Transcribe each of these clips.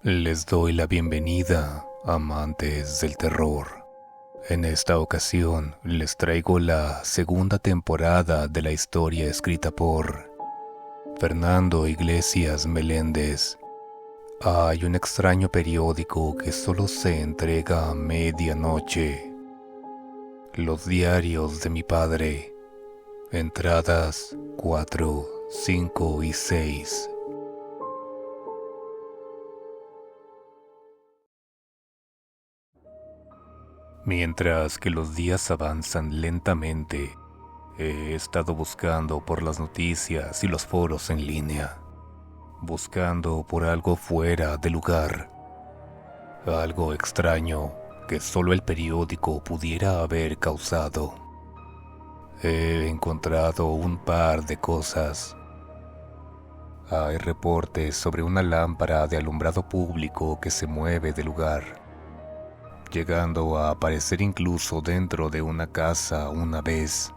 Les doy la bienvenida, amantes del terror. En esta ocasión les traigo la segunda temporada de la historia escrita por Fernando Iglesias Meléndez. Hay un extraño periódico que solo se entrega a medianoche. Los diarios de mi padre. Entradas 4, 5 y 6. Mientras que los días avanzan lentamente, he estado buscando por las noticias y los foros en línea, buscando por algo fuera de lugar, algo extraño que solo el periódico pudiera haber causado. He encontrado un par de cosas. Hay reportes sobre una lámpara de alumbrado público que se mueve del lugar, llegando a aparecer incluso dentro de una casa una vez.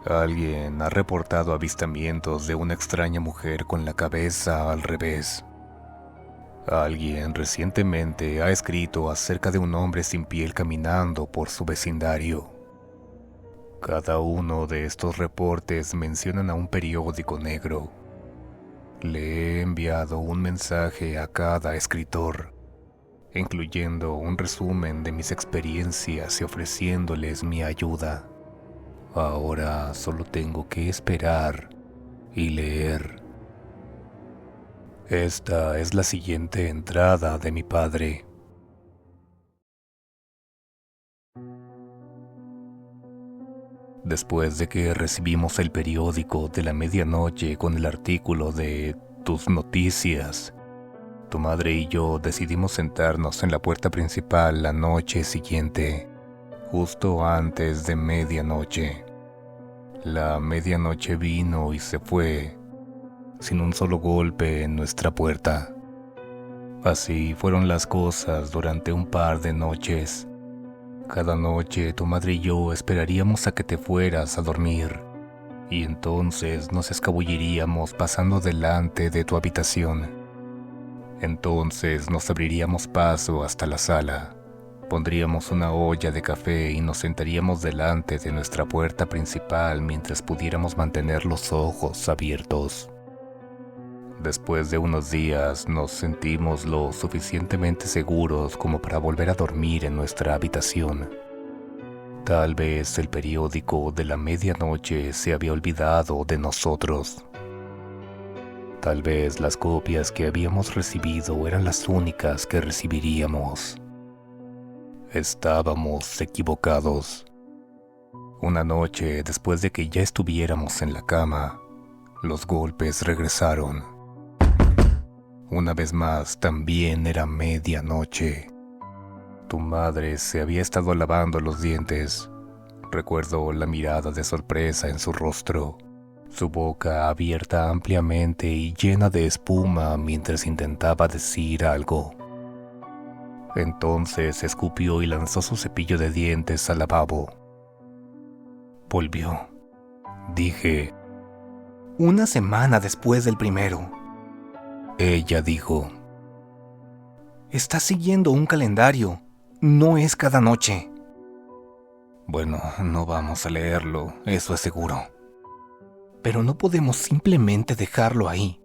Alguien ha reportado avistamientos de una extraña mujer con la cabeza al revés. Alguien recientemente ha escrito acerca de un hombre sin piel caminando por su vecindario. Cada uno de estos reportes mencionan a un periódico negro. Le he enviado un mensaje a cada escritor, incluyendo un resumen de mis experiencias y ofreciéndoles mi ayuda. Ahora solo tengo que esperar y leer. Esta es la siguiente entrada de mi padre. Después de que recibimos el periódico de la medianoche con el artículo de Tus Noticias, tu madre y yo decidimos sentarnos en la puerta principal la noche siguiente, justo antes de medianoche. La medianoche vino y se fue, sin un solo golpe en nuestra puerta. Así fueron las cosas durante un par de noches. Cada noche tu madre y yo esperaríamos a que te fueras a dormir, y entonces nos escabulliríamos pasando delante de tu habitación. Entonces nos abriríamos paso hasta la sala, pondríamos una olla de café y nos sentaríamos delante de nuestra puerta principal mientras pudiéramos mantener los ojos abiertos. Después de unos días nos sentimos lo suficientemente seguros como para volver a dormir en nuestra habitación. Tal vez el periódico de la medianoche se había olvidado de nosotros. Tal vez las copias que habíamos recibido eran las únicas que recibiríamos. Estábamos equivocados. Una noche, después de que ya estuviéramos en la cama, los golpes regresaron. Una vez más, también era medianoche. Tu madre se había estado lavando los dientes. Recuerdo la mirada de sorpresa en su rostro, su boca abierta ampliamente y llena de espuma mientras intentaba decir algo. Entonces escupió y lanzó su cepillo de dientes al lavabo. Volvió. Dije, una semana después del primero. Ella dijo, Estás siguiendo un calendario, no es cada noche. Bueno, no vamos a leerlo, eso es seguro. Pero no podemos simplemente dejarlo ahí.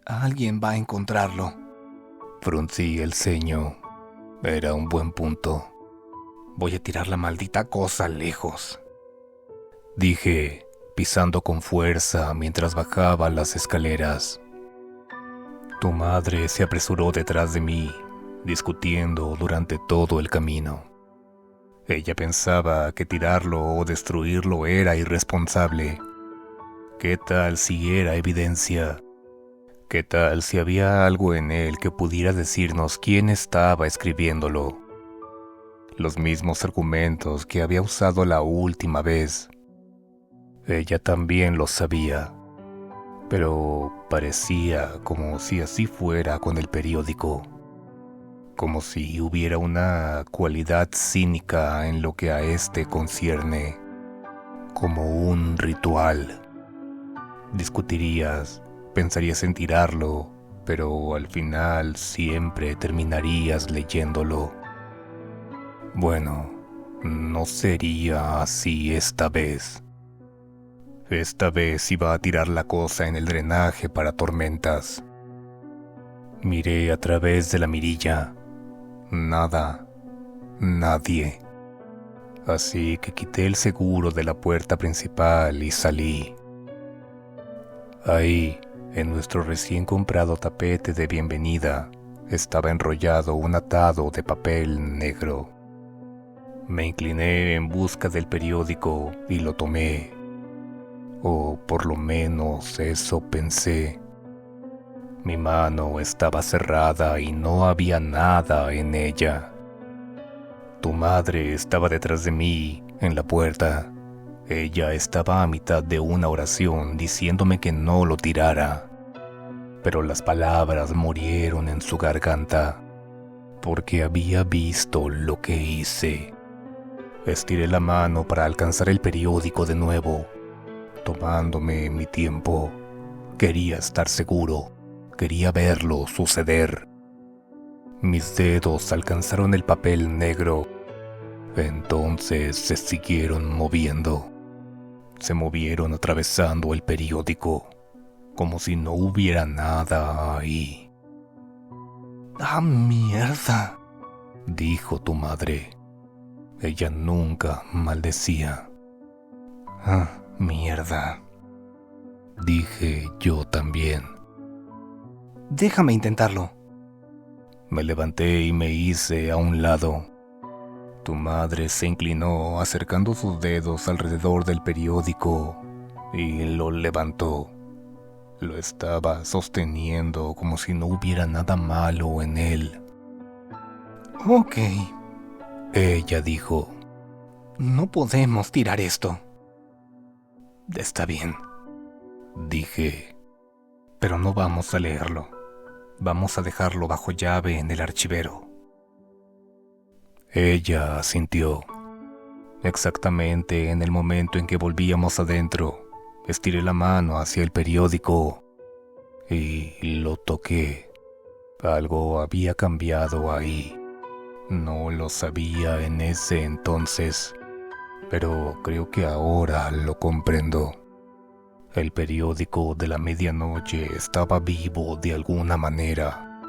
Alguien va a encontrarlo. Fruncí el ceño. Era un buen punto. Voy a tirar la maldita cosa lejos, dije, pisando con fuerza mientras bajaba las escaleras. Tu madre se apresuró detrás de mí, discutiendo durante todo el camino. Ella pensaba que tirarlo o destruirlo era irresponsable. ¿Qué tal si era evidencia? ¿Qué tal si había algo en él que pudiera decirnos quién estaba escribiéndolo? Los mismos argumentos que había usado la última vez. Ella también lo sabía. Pero parecía como si así fuera con el periódico, como si hubiera una cualidad cínica en lo que a este concierne, como un ritual. Discutirías, pensarías en tirarlo, pero al final siempre terminarías leyéndolo. Bueno, no sería así esta vez. Esta vez iba a tirar la cosa en el drenaje para tormentas. Miré a través de la mirilla. Nada. Nadie. Así que quité el seguro de la puerta principal y salí. Ahí, en nuestro recién comprado tapete de bienvenida, estaba enrollado un atado de papel negro. Me incliné en busca del periódico y lo tomé. O por lo menos eso pensé. Mi mano estaba cerrada y no había nada en ella. Tu madre estaba detrás de mí, en la puerta. Ella estaba a mitad de una oración diciéndome que no lo tirara. Pero las palabras murieron en su garganta, porque había visto lo que hice. Estiré la mano para alcanzar el periódico de nuevo, tomándome mi tiempo. Quería estar seguro, quería verlo suceder. Mis dedos alcanzaron el papel negro. Entonces se siguieron moviendo. Se movieron atravesando el periódico, como si no hubiera nada ahí. ¡Ah, mierda!, dijo tu madre. Ella nunca maldecía. ¡Ah, mierda!, dije yo también. Déjame intentarlo. Me levanté y me hice a un lado. Tu madre se inclinó acercando sus dedos alrededor del periódico y lo levantó. Lo estaba sosteniendo como si no hubiera nada malo en él. Ok, ella dijo. No podemos tirar esto. Está bien, dije. Pero no vamos a leerlo. Vamos a dejarlo bajo llave en el archivero. Ella asintió. Exactamente en el momento en que volvíamos adentro, estiré la mano hacia el periódico y lo toqué. Algo había cambiado ahí. No lo sabía en ese entonces, pero creo que ahora lo comprendo. El periódico de la medianoche estaba vivo de alguna manera.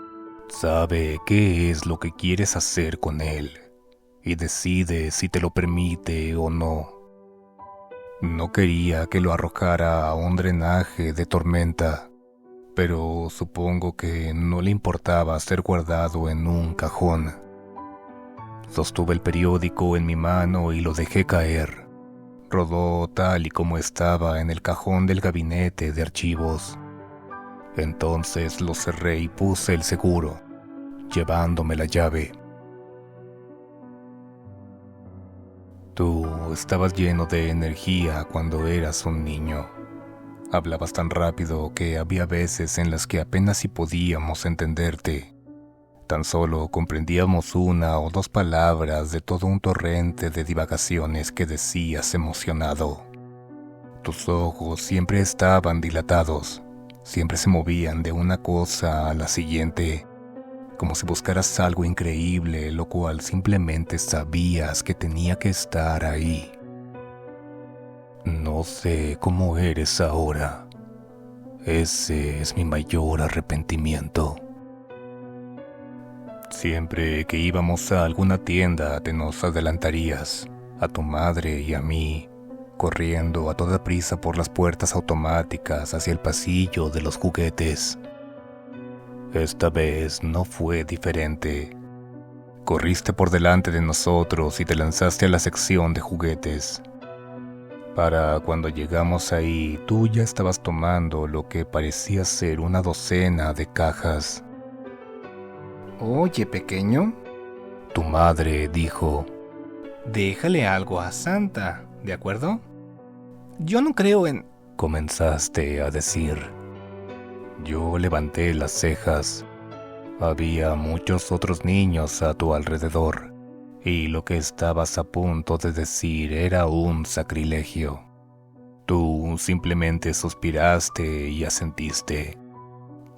Sabe qué es lo que quieres hacer con él y decide si te lo permite o no. No quería que lo arrojara a un drenaje de tormenta, pero supongo que no le importaba ser guardado en un cajón. Sostuve el periódico en mi mano y lo dejé caer. Rodó tal y como estaba en el cajón del gabinete de archivos. Entonces lo cerré y puse el seguro, llevándome la llave. Tú estabas lleno de energía cuando eras un niño. Hablabas tan rápido que había veces en las que apenas si podíamos entenderte. Tan solo comprendíamos una o dos palabras de todo un torrente de divagaciones que decías emocionado. Tus ojos siempre estaban dilatados, siempre se movían de una cosa a la siguiente, como si buscaras algo increíble, lo cual simplemente sabías que tenía que estar ahí. No sé cómo eres ahora. Ese es mi mayor arrepentimiento. Siempre que íbamos a alguna tienda te nos adelantarías, a tu madre y a mí, corriendo a toda prisa por las puertas automáticas hacia el pasillo de los juguetes. Esta vez no fue diferente. Corriste por delante de nosotros y te lanzaste a la sección de juguetes. Para cuando llegamos ahí, tú ya estabas tomando lo que parecía ser una docena de cajas. Oye, pequeño, tu madre dijo, déjale algo a Santa, ¿de acuerdo? Yo no creo en... comenzaste a decir. Yo levanté las cejas. Había muchos otros niños a tu alrededor, y lo que estabas a punto de decir era un sacrilegio. Tú simplemente suspiraste y asentiste.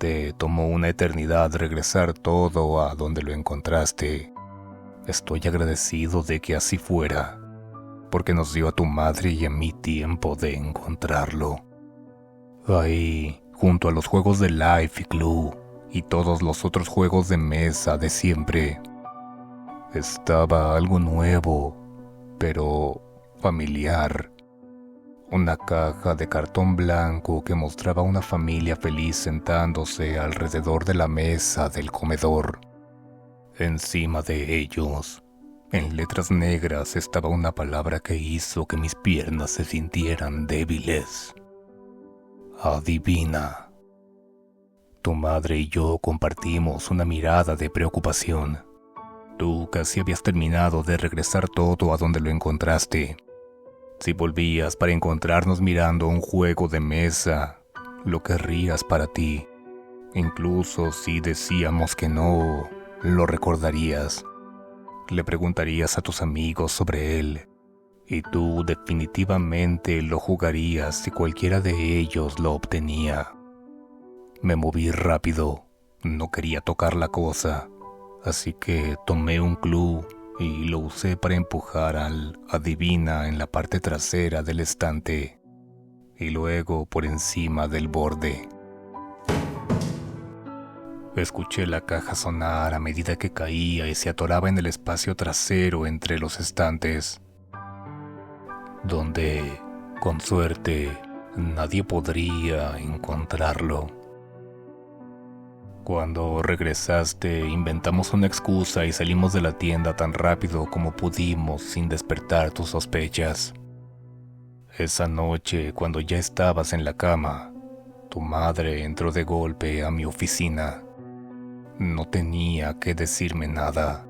Te tomó una eternidad regresar todo a donde lo encontraste. Estoy agradecido de que así fuera, porque nos dio a tu madre y a mí tiempo de encontrarlo. Ahí, junto a los juegos de Life y Clue y todos los otros juegos de mesa de siempre, estaba algo nuevo, pero familiar. Una caja de cartón blanco que mostraba una familia feliz sentándose alrededor de la mesa del comedor. Encima de ellos, en letras negras, estaba una palabra que hizo que mis piernas se sintieran débiles. Adivina. Tu madre y yo compartimos una mirada de preocupación. Tú casi habías terminado de regresar todo a donde lo encontraste. Si volvías para encontrarnos mirando un juego de mesa, lo querrías para ti. Incluso si decíamos que no, lo recordarías. Le preguntarías a tus amigos sobre él, y tú definitivamente lo jugarías si cualquiera de ellos lo obtenía. Me moví rápido, no quería tocar la cosa, así que tomé un club y lo usé para empujar al adivina en la parte trasera del estante y luego por encima del borde. Escuché la caja sonar a medida que caía y se atoraba en el espacio trasero entre los estantes, donde, con suerte, nadie podría encontrarlo. Cuando regresaste, inventamos una excusa y salimos de la tienda tan rápido como pudimos sin despertar tus sospechas. Esa noche, cuando ya estabas en la cama, tu madre entró de golpe a mi oficina. No tenía que decirme nada.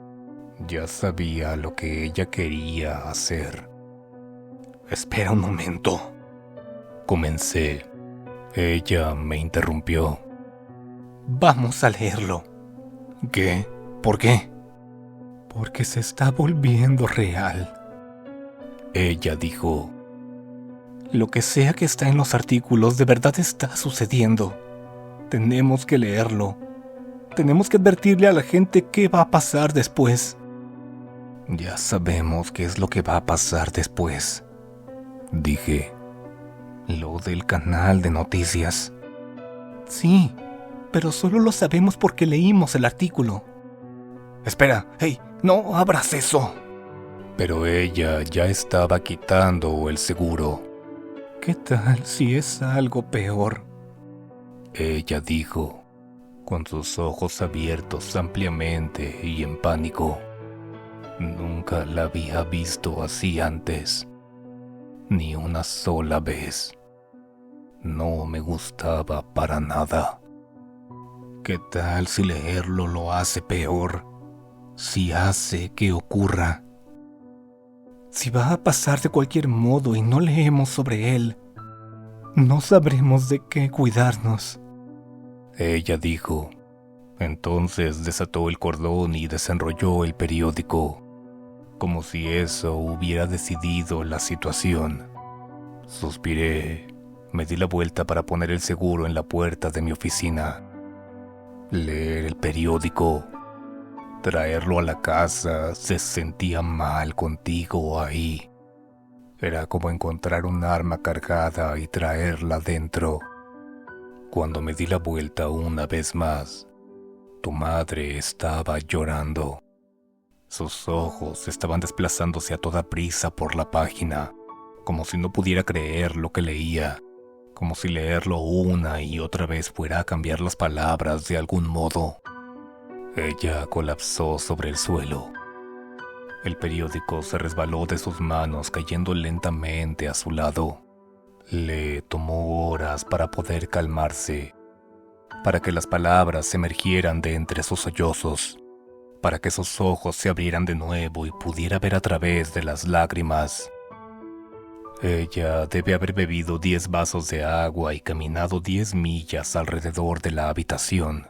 Ya sabía lo que ella quería hacer. Espera un momento. Comencé. Ella me interrumpió. Vamos a leerlo. ¿Qué? ¿Por qué? Porque se está volviendo real. Ella dijo. Lo que sea que está en los artículos de verdad está sucediendo. Tenemos que leerlo. Tenemos que advertirle a la gente qué va a pasar después. Ya sabemos qué es lo que va a pasar después, dije. Lo del canal de noticias. Sí, pero solo lo sabemos porque leímos el artículo. Espera, hey, no abras eso. Pero ella ya estaba quitando el seguro. ¿Qué tal si es algo peor? Ella dijo, con sus ojos abiertos ampliamente y en pánico. Nunca la había visto así antes, ni una sola vez. No me gustaba para nada. ¿Qué tal si leerlo lo hace peor? Si hace que ocurra. Si va a pasar de cualquier modo y no leemos sobre él, no sabremos de qué cuidarnos. Ella dijo. Entonces desató el cordón y desenrolló el periódico, como si eso hubiera decidido la situación. Suspiré, me di la vuelta para poner el seguro en la puerta de mi oficina. Leer el periódico, traerlo a la casa, se sentía mal contigo ahí. Era como encontrar un arma cargada y traerla dentro. Cuando me di la vuelta una vez más, tu madre estaba llorando. Sus ojos estaban desplazándose a toda prisa por la página, como si no pudiera creer lo que leía, como si leerlo una y otra vez fuera a cambiar las palabras de algún modo. Ella colapsó sobre el suelo. El periódico se resbaló de sus manos, cayendo lentamente a su lado. Le tomó horas para poder calmarse, para que las palabras emergieran de entre sus sollozos, para que sus ojos se abrieran de nuevo y pudiera ver a través de las lágrimas. Ella debe haber bebido 10 vasos de agua y caminado 10 millas alrededor de la habitación.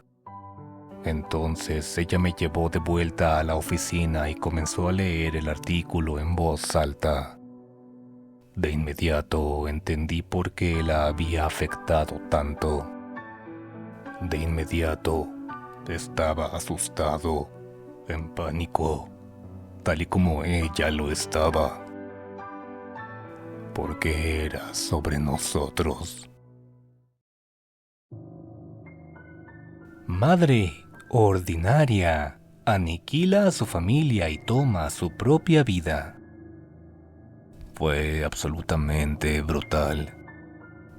Entonces ella me llevó de vuelta a la oficina y comenzó a leer el artículo en voz alta. De inmediato entendí por qué la había afectado tanto. De inmediato, estaba asustado, en pánico, tal y como ella lo estaba, porque era sobre nosotros. Madre ordinaria aniquila a su familia y toma su propia vida. Fue absolutamente brutal,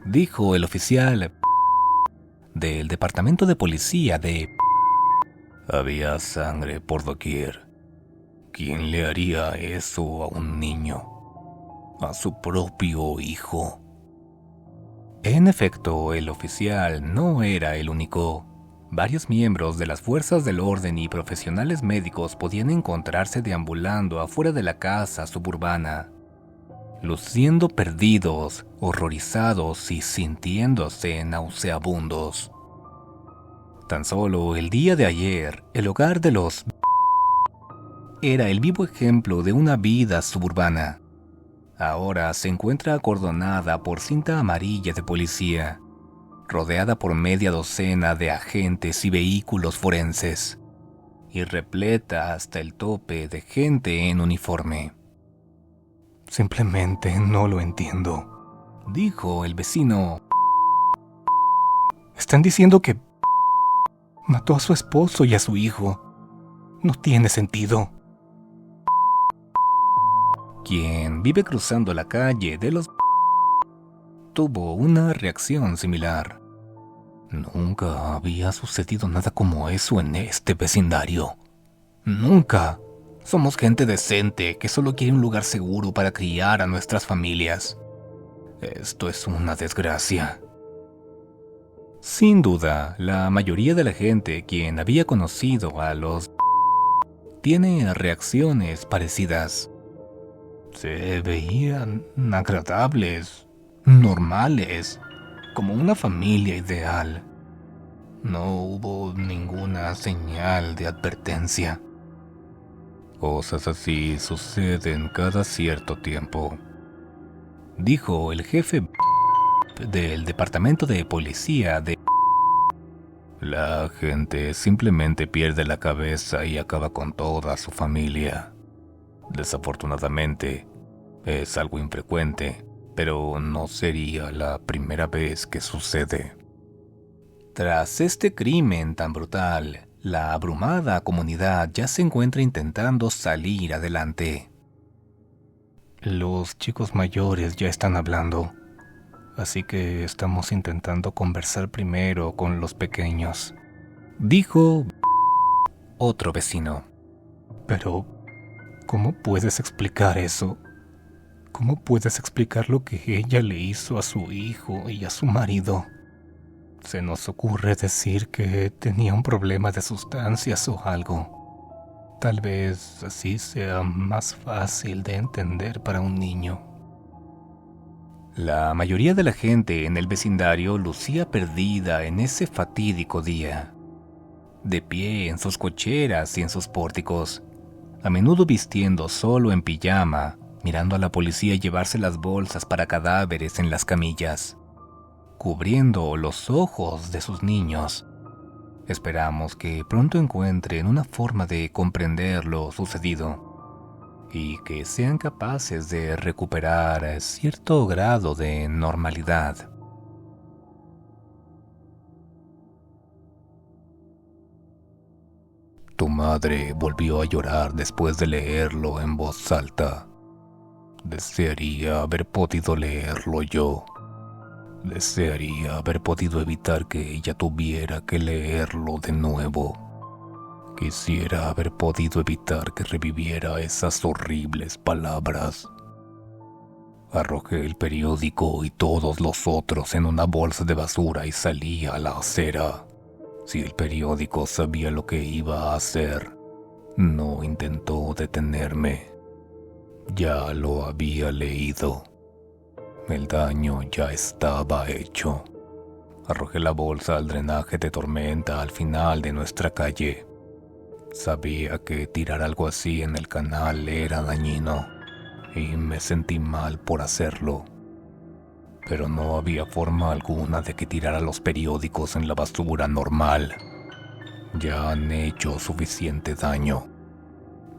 dijo el oficial del departamento de policía de... Había sangre por doquier. ¿Quién le haría eso a un niño? A su propio hijo. En efecto, el oficial no era el único. Varios miembros de las fuerzas del orden y profesionales médicos podían encontrarse deambulando afuera de la casa suburbana, luciendo perdidos, horrorizados y sintiéndose nauseabundos. Tan solo el día de ayer, el hogar de los era el vivo ejemplo de una vida suburbana. Ahora se encuentra acordonada por cinta amarilla de policía, rodeada por media docena de agentes y vehículos forenses, y repleta hasta el tope de gente en uniforme. Simplemente no lo entiendo, dijo el vecino. Están diciendo que mató a su esposo y a su hijo. No tiene sentido. Quien vive cruzando la calle de los tuvo una reacción similar. Nunca había sucedido nada como eso en este vecindario. Nunca. Somos gente decente que solo quiere un lugar seguro para criar a nuestras familias. Esto es una desgracia. Sin duda, la mayoría de la gente quien había conocido a los tiene reacciones parecidas. Se veían agradables, normales, como una familia ideal. No hubo ninguna señal de advertencia. Cosas así suceden cada cierto tiempo, dijo el jefe del departamento de policía de... La gente simplemente pierde la cabeza y acaba con toda su familia. Desafortunadamente, es algo infrecuente, pero no sería la primera vez que sucede. Tras este crimen tan brutal, la abrumada comunidad ya se encuentra intentando salir adelante. Los chicos mayores ya están hablando, así que estamos intentando conversar primero con los pequeños, dijo otro vecino. Pero, ¿cómo puedes explicar eso? ¿Cómo puedes explicar lo que ella le hizo a su hijo y a su marido? Se nos ocurre decir que tenía un problema de sustancias o algo. Tal vez así sea más fácil de entender para un niño. La mayoría de la gente en el vecindario lucía perdida en ese fatídico día. De pie en sus cocheras y en sus pórticos, a menudo vistiendo solo en pijama, mirando a la policía llevarse las bolsas para cadáveres en las camillas, cubriendo los ojos de sus niños. Esperamos que pronto encuentren una forma de comprender lo sucedido y que sean capaces de recuperar cierto grado de normalidad. Tu madre volvió a llorar después de leerlo en voz alta. Desearía haber podido leerlo yo. Desearía haber podido evitar que ella tuviera que leerlo de nuevo. Quisiera haber podido evitar que reviviera esas horribles palabras. Arrojé el periódico y todos los otros en una bolsa de basura y salí a la acera. Si el periódico sabía lo que iba a hacer, no intentó detenerme. Ya lo había leído. El daño ya estaba hecho. Arrojé la bolsa al drenaje de tormenta al final de nuestra calle. Sabía que tirar algo así en el canal era dañino y me sentí mal por hacerlo. pero no había forma alguna de que tirara los periódicos en la basura normal. Ya han hecho suficiente daño.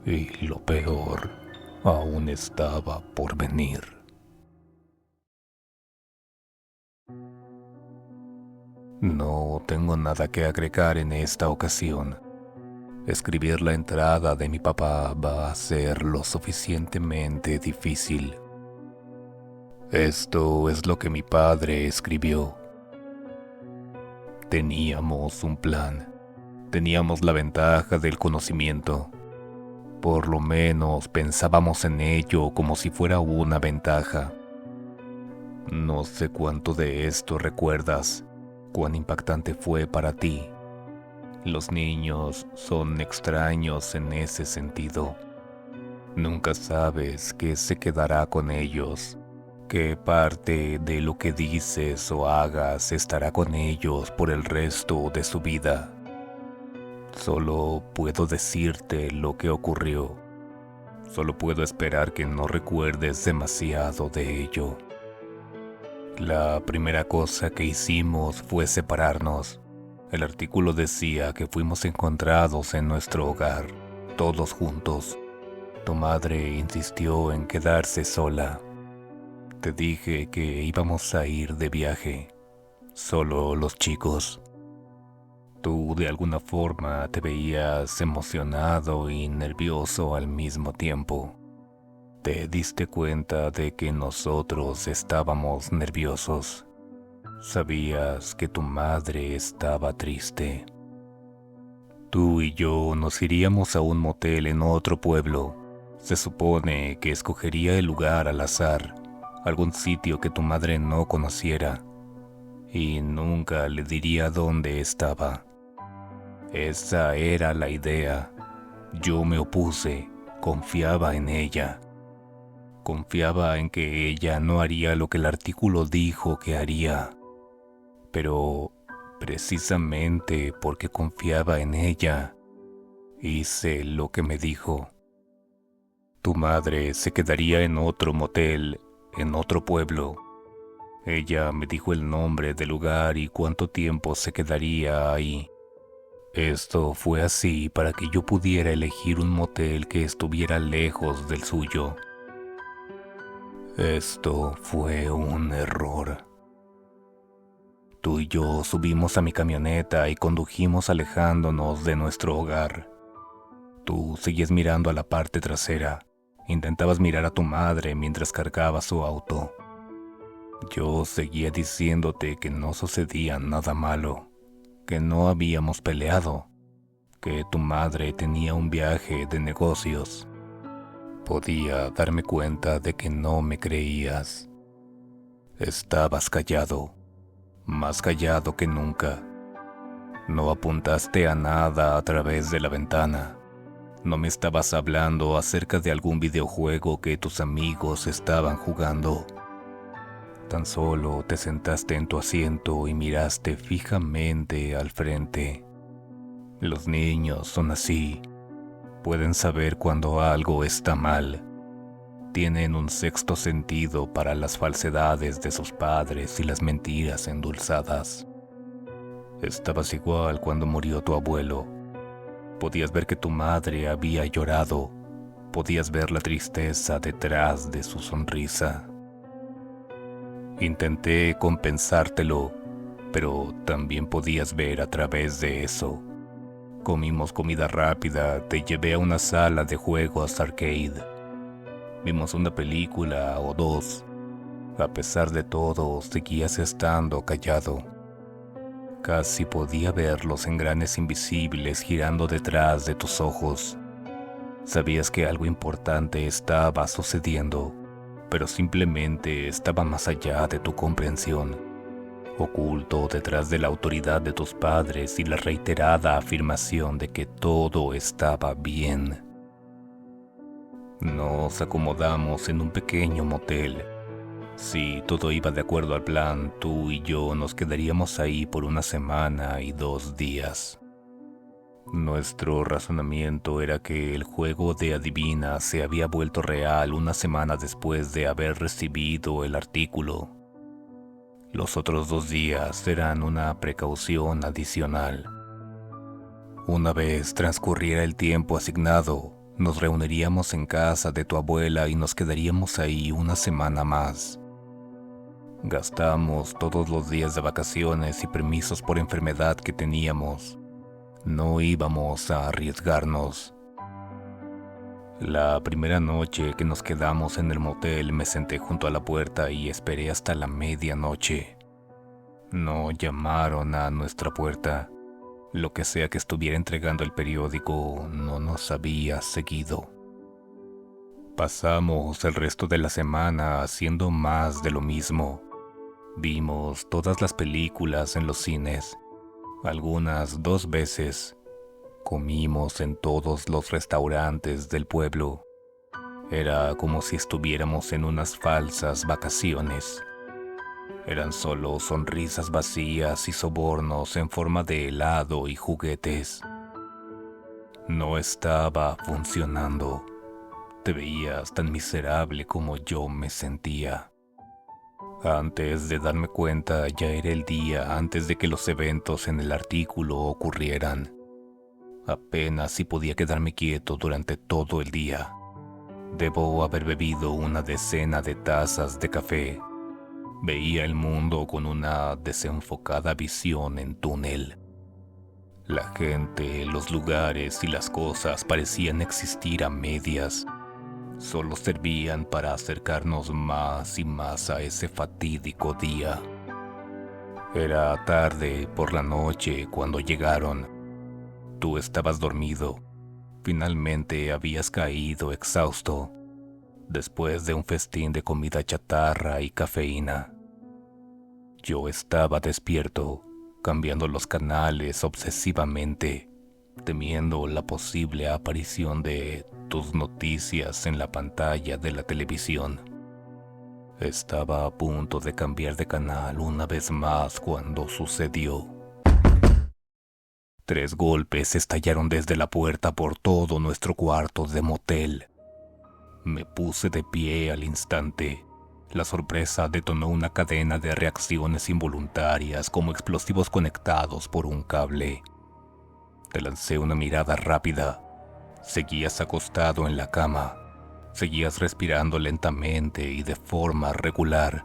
Y lo peor aún estaba por venir. No tengo nada que agregar en esta ocasión. Escribir la entrada de mi papá va a ser lo suficientemente difícil. Esto es lo que mi padre escribió. Teníamos un plan. Teníamos la ventaja del conocimiento. Por lo menos pensábamos en ello como si fuera una ventaja. No sé cuánto de esto recuerdas, cuán impactante fue para ti. Los niños son extraños en ese sentido. Nunca sabes qué se quedará con ellos, qué parte de lo que dices o hagas estará con ellos por el resto de su vida. Solo puedo decirte lo que ocurrió. Solo puedo esperar que no recuerdes demasiado de ello. La primera cosa que hicimos fue separarnos. El artículo decía que fuimos encontrados en nuestro hogar, todos juntos. Tu madre insistió en quedarse sola. Te dije que íbamos a ir de viaje, solo los chicos. Tú de alguna forma te veías emocionado y nervioso al mismo tiempo. Te diste cuenta de que nosotros estábamos nerviosos. Sabías que tu madre estaba triste. Tú y yo nos iríamos a un motel en otro pueblo. Se supone que escogería el lugar al azar, algún sitio que tu madre no conociera, y nunca le diría dónde estaba. Esa era la idea. Yo me opuse, confiaba en ella. Confiaba en que ella no haría lo que el artículo dijo que haría. Pero precisamente porque confiaba en ella, hice lo que me dijo. Tu madre se quedaría en otro motel, en otro pueblo. Ella me dijo el nombre del lugar y cuánto tiempo se quedaría ahí. Esto fue así para que yo pudiera elegir un motel que estuviera lejos del suyo. Esto fue un error. Tú y yo subimos a mi camioneta y condujimos alejándonos de nuestro hogar. Tú seguías mirando a la parte trasera. Intentabas mirar a tu madre mientras cargaba su auto. Yo seguía diciéndote que no sucedía nada malo, que no habíamos peleado, que tu madre tenía un viaje de negocios. Podía darme cuenta de que no me creías. Estabas callado. Más callado que nunca. No apuntaste a nada a través de la ventana. No me estabas hablando acerca de algún videojuego que tus amigos estaban jugando. Tan solo te sentaste en tu asiento y miraste fijamente al frente. Los niños son así. Pueden saber cuando algo está mal. Tienen un sexto sentido para las falsedades de sus padres y las mentiras endulzadas. Estabas igual cuando murió tu abuelo. Podías ver que tu madre había llorado. Podías ver la tristeza detrás de su sonrisa. Intenté compensártelo, pero también podías ver a través de eso. Comimos comida rápida, te llevé a una sala de juegos arcade. Vimos una película o dos. A pesar de todo, seguías estando callado. Casi podía ver los engranes invisibles girando detrás de tus ojos. Sabías que algo importante estaba sucediendo, pero simplemente estaba más allá de tu comprensión, oculto detrás de la autoridad de tus padres y la reiterada afirmación de que todo estaba bien. Nos acomodamos en un pequeño motel. Si todo iba de acuerdo al plan, tú y yo nos quedaríamos ahí por una semana y 2 días. Nuestro razonamiento era que el juego de adivina se había vuelto real una semana después de haber recibido el artículo. Los otros 2 días eran una precaución adicional. Una vez transcurriera el tiempo asignado, nos reuniríamos en casa de tu abuela y nos quedaríamos ahí una semana más. Gastamos todos los días de vacaciones y permisos por enfermedad que teníamos. No íbamos a arriesgarnos. La primera noche que nos quedamos en el motel me senté junto a la puerta y esperé hasta la medianoche. No llamaron a nuestra puerta. Lo que sea que estuviera entregando el periódico no nos había seguido. Pasamos el resto de la semana haciendo más de lo mismo. Vimos todas las películas en los cines, algunas 2 veces. Comimos en todos los restaurantes del pueblo. Era como si estuviéramos en unas falsas vacaciones. Eran solo sonrisas vacías y sobornos en forma de helado y juguetes. No estaba funcionando. Te veías tan miserable como yo me sentía. Antes de darme cuenta, ya era el día antes de que los eventos en el artículo ocurrieran. Apenas si podía quedarme quieto durante todo el día. Debo haber bebido una decena de tazas de café. Veía el mundo con una desenfocada visión en túnel. La gente, los lugares y las cosas parecían existir a medias. Solo servían para acercarnos más y más a ese fatídico día. Era tarde por la noche cuando llegaron. Tú estabas dormido. Finalmente habías caído exhausto, después de un festín de comida chatarra y cafeína. Yo estaba despierto, cambiando los canales obsesivamente, temiendo la posible aparición de tus noticias en la pantalla de la televisión. Estaba a punto de cambiar de canal una vez más cuando sucedió. 3 golpes estallaron desde la puerta por todo nuestro cuarto de motel. Me puse de pie al instante. La sorpresa detonó una cadena de reacciones involuntarias como explosivos conectados por un cable. Te lancé una mirada rápida. Seguías acostado en la cama. Seguías respirando lentamente y de forma regular,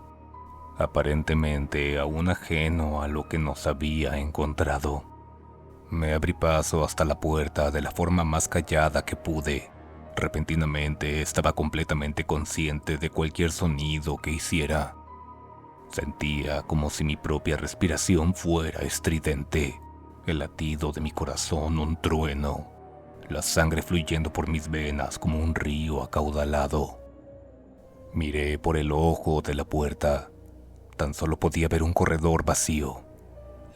aparentemente aún ajeno a lo que nos había encontrado. Me abrí paso hasta la puerta de la forma más callada que pude. Repentinamente estaba completamente consciente de cualquier sonido que hiciera. Sentía como si mi propia respiración fuera estridente, el latido de mi corazón un trueno, la sangre fluyendo por mis venas como un río acaudalado. Miré por el ojo de la puerta. Tan solo podía ver un corredor vacío.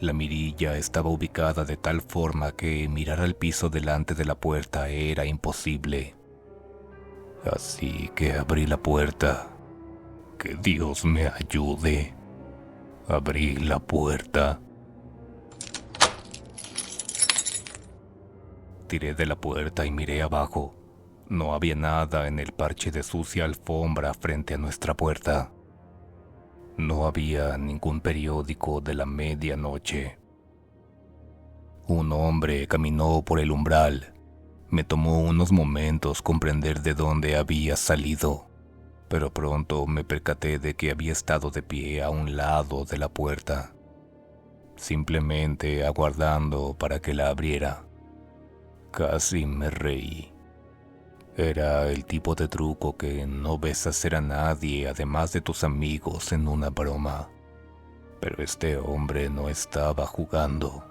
La mirilla estaba ubicada de tal forma que mirar al piso delante de la puerta era imposible. Así que abrí la puerta. Que Dios me ayude. Abrí la puerta. Tiré de la puerta y miré abajo. No había nada en el parche de sucia alfombra frente a nuestra puerta. No había ningún periódico de la medianoche. Un hombre caminó por el umbral. Me tomó unos momentos comprender de dónde había salido, pero pronto me percaté de que había estado de pie a un lado de la puerta, simplemente aguardando para que la abriera. Casi me reí. Era el tipo de truco que no ves hacer a nadie además de tus amigos en una broma. Pero este hombre no estaba jugando.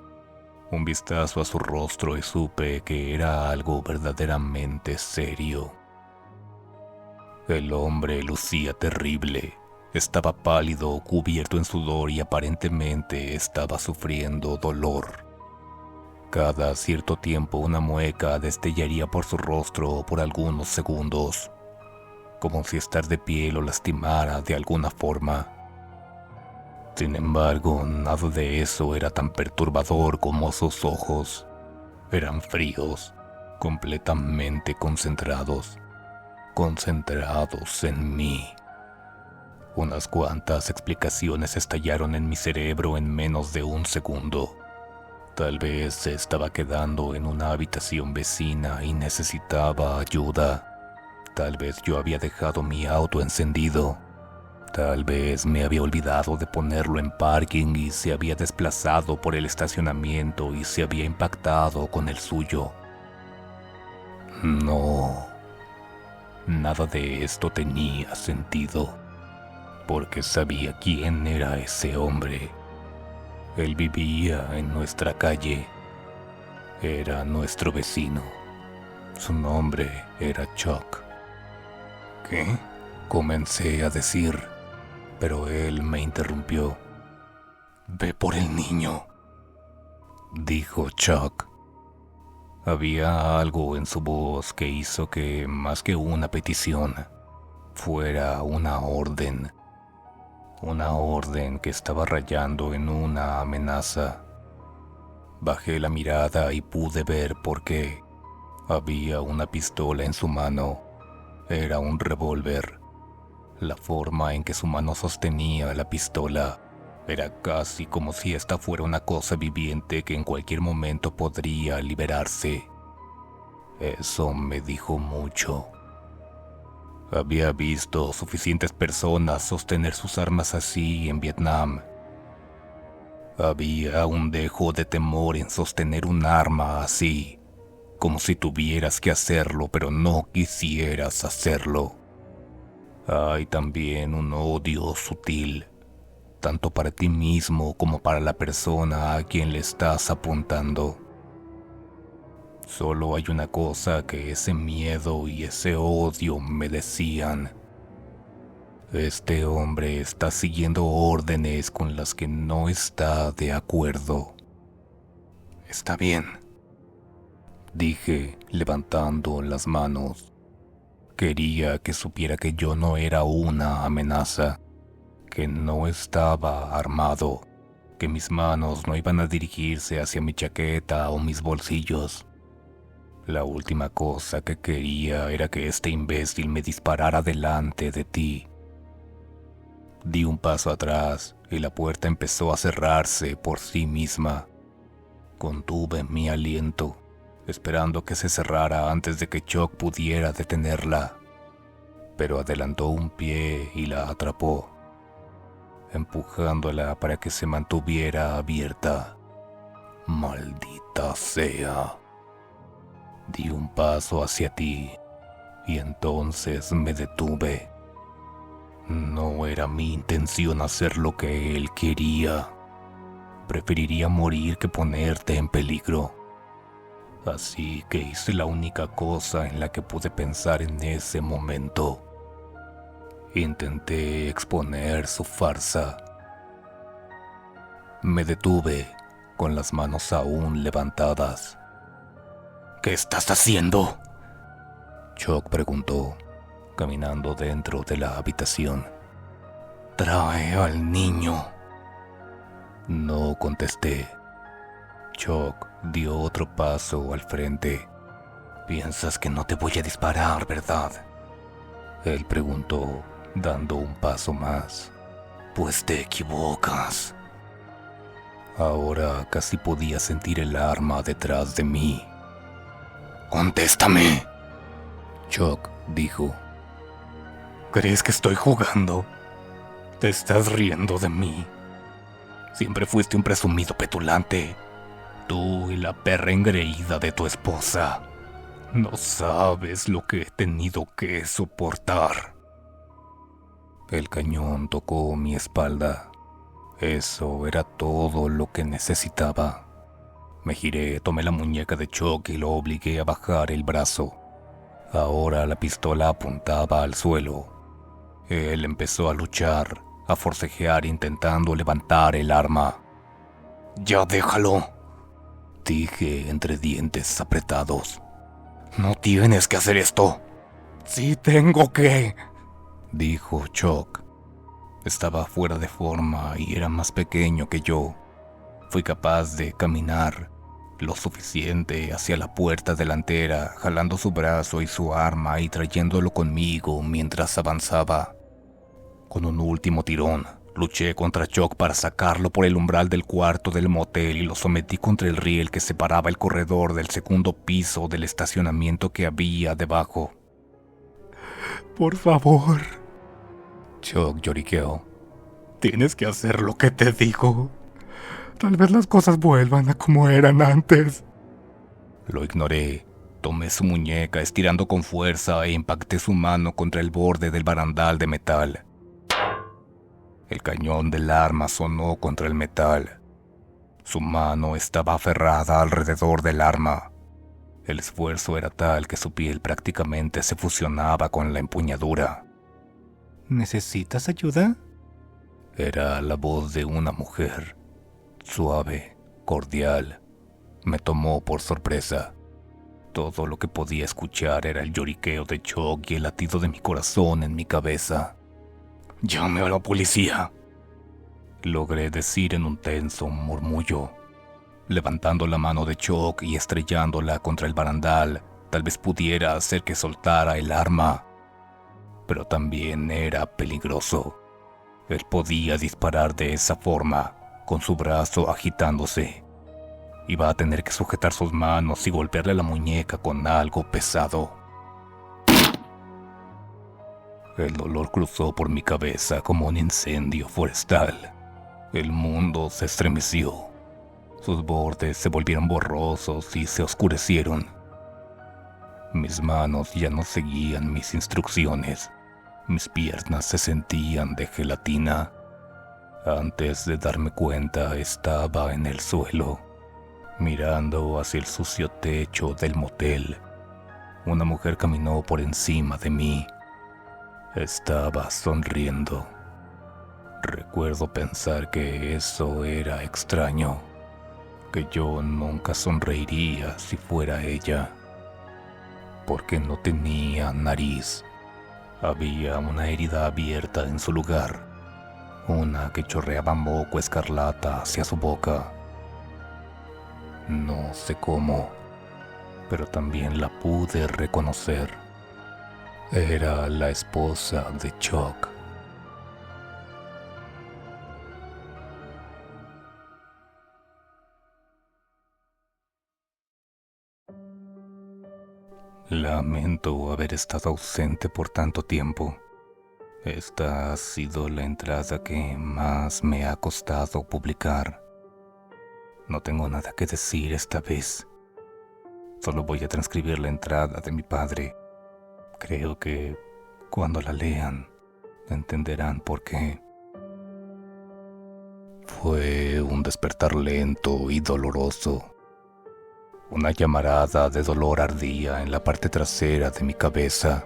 Un vistazo a su rostro y supe que era algo verdaderamente serio. El hombre lucía terrible. Estaba pálido, cubierto en sudor y aparentemente estaba sufriendo dolor. Cada cierto tiempo una mueca destellaría por su rostro por algunos segundos, como si estar de pie lo lastimara de alguna forma. Sin embargo, nada de eso era tan perturbador como sus ojos. Eran fríos, completamente concentrados en mí. Unas cuantas explicaciones estallaron en mi cerebro en menos de un segundo. Tal vez se estaba quedando en una habitación vecina y necesitaba ayuda. Tal vez yo había dejado mi auto encendido. Tal vez me había olvidado de ponerlo en parking y se había desplazado por el estacionamiento y se había impactado con el suyo. No, nada de esto tenía sentido, porque sabía quién era ese hombre. Él vivía en nuestra calle. Era nuestro vecino. Su nombre era Chuck. ¿Qué? Comencé a decir, pero él me interrumpió. «Ve por el niño», dijo Chuck. Había algo en su voz que hizo que, más que una petición, fuera una orden. Una orden que estaba rayando en una amenaza. Bajé la mirada y pude ver por qué. Había una pistola en su mano. Era un revólver. La forma en que su mano sostenía la pistola era casi como si esta fuera una cosa viviente que en cualquier momento podría liberarse. Eso me dijo mucho. Había visto suficientes personas sostener sus armas así en Vietnam. Había un dejo de temor en sostener un arma así, como si tuvieras que hacerlo pero no quisieras hacerlo. Hay también un odio sutil, tanto para ti mismo como para la persona a quien le estás apuntando. Solo hay una cosa que ese miedo y ese odio me decían. Este hombre está siguiendo órdenes con las que no está de acuerdo. Está bien, dije, levantando las manos. Quería que supiera que yo no era una amenaza, que no estaba armado, que mis manos no iban a dirigirse hacia mi chaqueta o mis bolsillos. La última cosa que quería era que este imbécil me disparara delante de ti. Di un paso atrás y la puerta empezó a cerrarse por sí misma. Contuve mi aliento, esperando que se cerrara antes de que Chuck pudiera detenerla. Pero adelantó un pie y la atrapó, empujándola para que se mantuviera abierta. Maldita sea. Di un paso hacia ti y entonces me detuve. No era mi intención hacer lo que él quería. Preferiría morir que ponerte en peligro. Así que hice la única cosa en la que pude pensar en ese momento. Intenté exponer su farsa. Me detuve, con las manos aún levantadas. «¿Qué estás haciendo?», Chuck preguntó, caminando dentro de la habitación. «Trae al niño». No contesté. Chuck dio otro paso al frente. «Piensas que no te voy a disparar, ¿verdad?», él preguntó, dando un paso más. «Pues te equivocas». Ahora casi podía sentir el arma detrás de mí. «Contéstame», Chuck dijo. «¿Crees que estoy jugando? Te estás riendo de mí. Siempre fuiste un presumido petulante. Tú y la perra engreída de tu esposa. No sabes lo que he tenido que soportar». El cañón tocó mi espalda. Eso era todo lo que necesitaba. Me giré, tomé la muñeca de Chuck y lo obligué a bajar el brazo. Ahora la pistola apuntaba al suelo. Él empezó a luchar, a forcejear intentando levantar el arma. «Ya déjalo», dije entre dientes apretados. «No tienes que hacer esto». «Sí tengo que», dijo Chuck. Estaba fuera de forma y era más pequeño que yo. Fui capaz de caminar lo suficiente hacia la puerta delantera, jalando su brazo y su arma y trayéndolo conmigo mientras avanzaba. Con un último tirón, luché contra Chuck para sacarlo por el umbral del cuarto del motel y lo sometí contra el riel que separaba el corredor del segundo piso del estacionamiento que había debajo. Por favor. Chuck lloriqueó. Tienes que hacer lo que te digo. Tal vez las cosas vuelvan a como eran antes. Lo ignoré. Tomé su muñeca estirando con fuerza e impacté su mano contra el borde del barandal de metal. El cañón del arma sonó contra el metal. Su mano estaba aferrada alrededor del arma. El esfuerzo era tal que su piel prácticamente se fusionaba con la empuñadura. ¿Necesitas ayuda? Era la voz de una mujer, suave, cordial. Me tomó por sorpresa. Todo lo que podía escuchar era el lloriqueo de Chuck y el latido de mi corazón en mi cabeza. «Llame a la policía», logré decir en un tenso murmullo. Levantando la mano de Chuck y estrellándola contra el barandal, tal vez pudiera hacer que soltara el arma. Pero también era peligroso. Él podía disparar de esa forma, con su brazo agitándose. Iba a tener que sujetar sus manos y golpearle la muñeca con algo pesado. El dolor cruzó por mi cabeza como un incendio forestal. El mundo se estremeció. Sus bordes se volvieron borrosos y se oscurecieron. Mis manos ya no seguían mis instrucciones. Mis piernas se sentían de gelatina. Antes de darme cuenta, estaba en el suelo, mirando hacia el sucio techo del motel. Una mujer caminó por encima de mí. Estaba sonriendo. Recuerdo pensar que eso era extraño, que yo nunca sonreiría si fuera ella, porque no tenía nariz. Había una herida abierta en su lugar, una que chorreaba moco escarlata hacia su boca. No sé cómo, pero también la pude reconocer. Era la esposa de Chuck. Lamento haber estado ausente por tanto tiempo. Esta ha sido la entrada que más me ha costado publicar. No tengo nada que decir esta vez. Solo voy a transcribir la entrada de mi padre. Creo que cuando la lean, entenderán por qué. Fue un despertar lento y doloroso. Una llamarada de dolor ardía en la parte trasera de mi cabeza,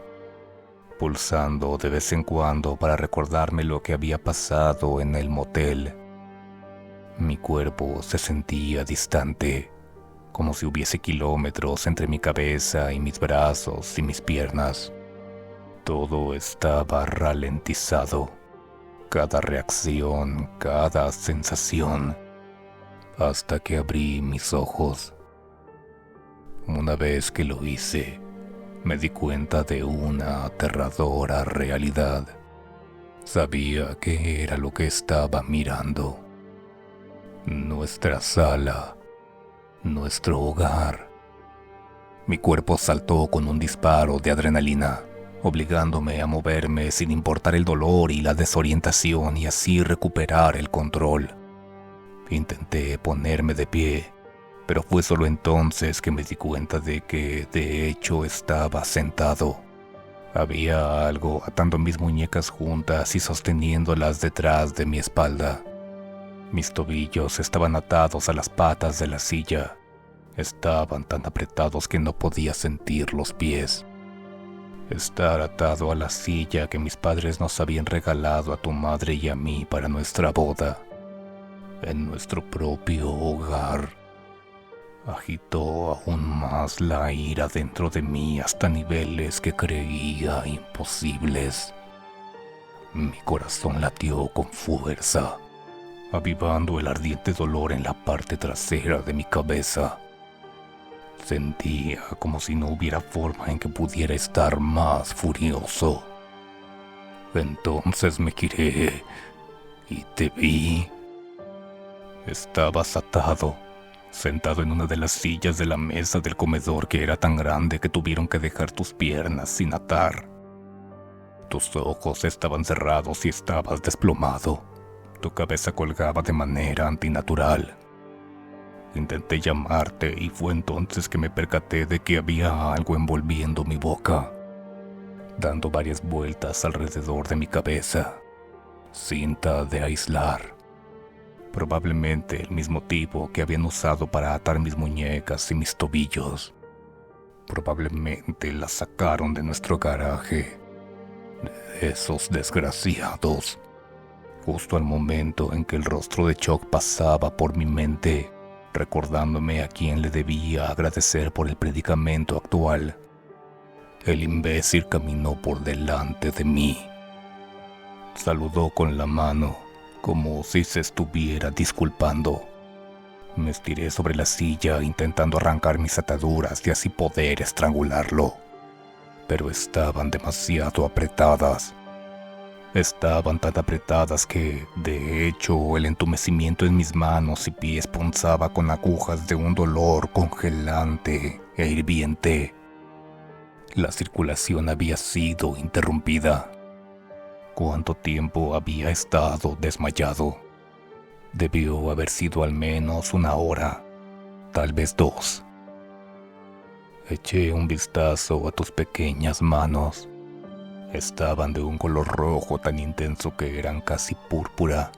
pulsando de vez en cuando para recordarme lo que había pasado en el motel. Mi cuerpo se sentía distante, como si hubiese kilómetros entre mi cabeza y mis brazos y mis piernas. Todo estaba ralentizado, cada reacción, cada sensación, hasta que abrí mis ojos. Una vez que lo hice, me di cuenta de una aterradora realidad. Sabía que era lo que estaba mirando. Nuestra sala, nuestro hogar. Mi cuerpo saltó con un disparo de adrenalina, obligándome a moverme sin importar el dolor y la desorientación y así recuperar el control. Intenté ponerme de pie, pero fue solo entonces que me di cuenta de que, de hecho, estaba sentado. Había algo atando mis muñecas juntas y sosteniéndolas detrás de mi espalda. Mis tobillos estaban atados a las patas de la silla. Estaban tan apretados que no podía sentir los pies. Estar atado a la silla que mis padres nos habían regalado a tu madre y a mí para nuestra boda, en nuestro propio hogar, agitó aún más la ira dentro de mí hasta niveles que creía imposibles. Mi corazón latió con fuerza, avivando el ardiente dolor en la parte trasera de mi cabeza. Sentía como si no hubiera forma en que pudiera estar más furioso. Entonces me giré y te vi. Estabas atado, sentado en una de las sillas de la mesa del comedor que era tan grande que tuvieron que dejar tus piernas sin atar. Tus ojos estaban cerrados y estabas desplomado. Tu cabeza colgaba de manera antinatural. Intenté llamarte y fue entonces que me percaté de que había algo envolviendo mi boca, dando varias vueltas alrededor de mi cabeza. Cinta de aislar. Probablemente el mismo tipo que habían usado para atar mis muñecas y mis tobillos. Probablemente la sacaron de nuestro garaje. Esos desgraciados. Justo al momento en que el rostro de Chuck pasaba por mi mente, recordándome a quién le debía agradecer por el predicamento actual, el imbécil caminó por delante de mí. Saludó con la mano, como si se estuviera disculpando. Me estiré sobre la silla intentando arrancar mis ataduras y así poder estrangularlo, pero estaban demasiado apretadas. Estaban tan apretadas que, de hecho, el entumecimiento en mis manos y pies punzaba con agujas de un dolor congelante e hirviente. La circulación había sido interrumpida. ¿Cuánto tiempo había estado desmayado? Debió haber sido al menos 1 hora, tal vez 2. Eché un vistazo a tus pequeñas manos. Estaban de un color rojo tan intenso que eran casi púrpura.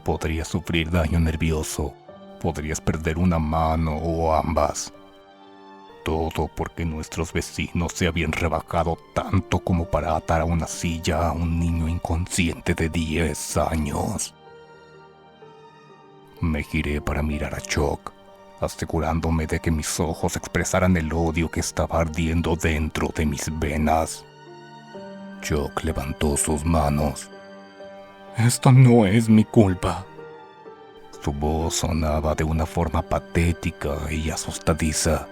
Podrías sufrir daño nervioso, podrías perder una mano o ambas. Todo porque nuestros vecinos se habían rebajado tanto como para atar a una silla a un niño inconsciente de 10 años. Me giré para mirar a Chuck, asegurándome de que mis ojos expresaran el odio que estaba ardiendo dentro de mis venas. Chuck levantó sus manos. Esto no es mi culpa. Su voz sonaba de una forma patética y asustadiza.